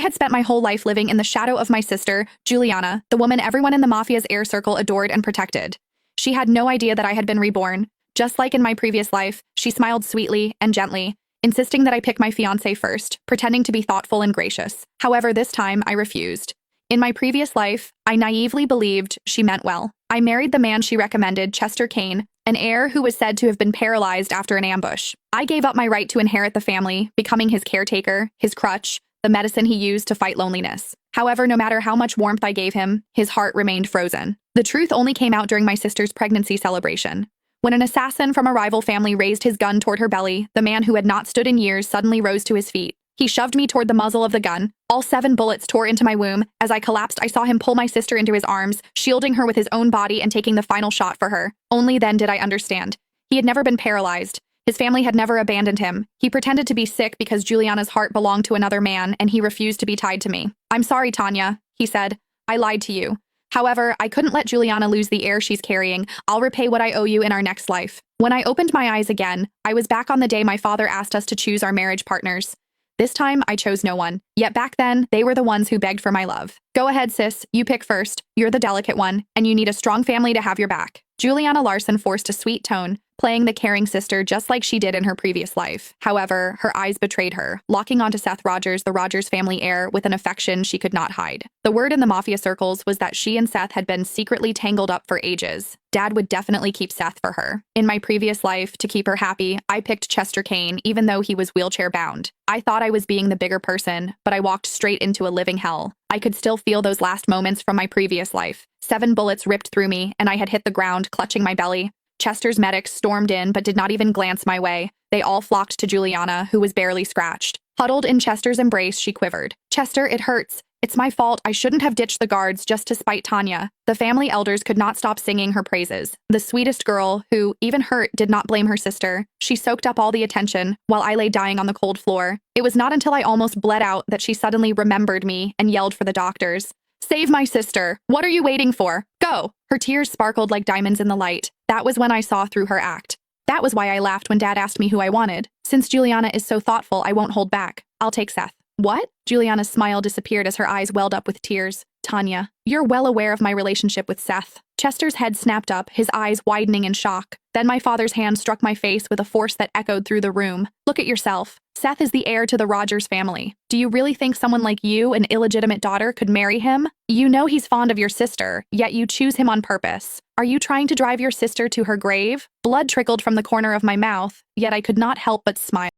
had spent my whole life living in the shadow of my sister, Giuliana, the woman everyone in the mafia's air circle adored and protected. She had no idea that I had been reborn. Just like in my previous life, she smiled sweetly and gently, insisting that I pick my fiancé first, pretending to be thoughtful and gracious. However, this time I refused. In my previous life, I naively believed she meant well. I married the man she recommended, Chester Kane, an heir who was said to have been paralyzed after an ambush. I gave up my right to inherit the family, becoming his caretaker, his crutch, the medicine he used to fight loneliness. However, no matter how much warmth I gave him, his heart remained frozen. The truth only came out during my sister's pregnancy celebration. When an assassin from a rival family raised his gun toward her belly, the man who had not stood in years suddenly rose to his feet. He shoved me toward the muzzle of the gun. All 7 bullets tore into my womb. As I collapsed, I saw him pull my sister into his arms, shielding her with his own body and taking the final shot for her. Only then did I understand. He had never been paralyzed. His family had never abandoned him. He pretended to be sick because Giuliana's heart belonged to another man, and he refused to be tied to me. "I'm sorry, Tanya," he said. "I lied to you. However, I couldn't let Giuliana lose the heir she's carrying. I'll repay what I owe you in our next life." When I opened my eyes again, I was back on the day my father asked us to choose our marriage partners. This time, I chose no one. Yet back then, they were the ones who begged for my love. "Go ahead, sis. You pick first. You're the delicate one, and you need a strong family to have your back." Giuliana Larson forced a sweet tone, playing the caring sister just like she did in her previous life. However, her eyes betrayed her, locking onto Seth Rogers, the Rogers family heir, with an affection she could not hide. The word in the mafia circles was that she and Seth had been secretly tangled up for ages. Dad would definitely keep Seth for her. In my previous life, to keep her happy, I picked Chester Kane, even though he was wheelchair-bound. I thought I was being the bigger person, but I walked straight into a living hell. I could still feel those last moments from my previous life. 7 bullets ripped through me, and I had hit the ground, clutching my belly. Chester's medics stormed in but did not even glance my way. They all flocked to Giuliana, who was barely scratched. Huddled in Chester's embrace, she quivered. "Chester, it hurts. It's my fault. I shouldn't have ditched the guards just to spite Tanya." The family elders could not stop singing her praises. The sweetest girl, who, even hurt, did not blame her sister. She soaked up all the attention, while I lay dying on the cold floor. It was not until I almost bled out that she suddenly remembered me and yelled for the doctors. "Save my sister! What are you waiting for? Go!" Her tears sparkled like diamonds in the light. That was when I saw through her act. That was why I laughed when Dad asked me who I wanted. "Since Giuliana is so thoughtful, I won't hold back. I'll take Seth." "What?" Giuliana's smile disappeared as her eyes welled up with tears. "Tanya, you're well aware of my relationship with Seth." Chester's head snapped up, his eyes widening in shock. Then my father's hand struck my face with a force that echoed through the room. "Look at yourself. Seth is the heir to the Rogers family. Do you really think someone like you, an illegitimate daughter, could marry him? You know he's fond of your sister, yet you choose him on purpose. Are you trying to drive your sister to her grave?" Blood trickled from the corner of my mouth, yet I could not help but smile.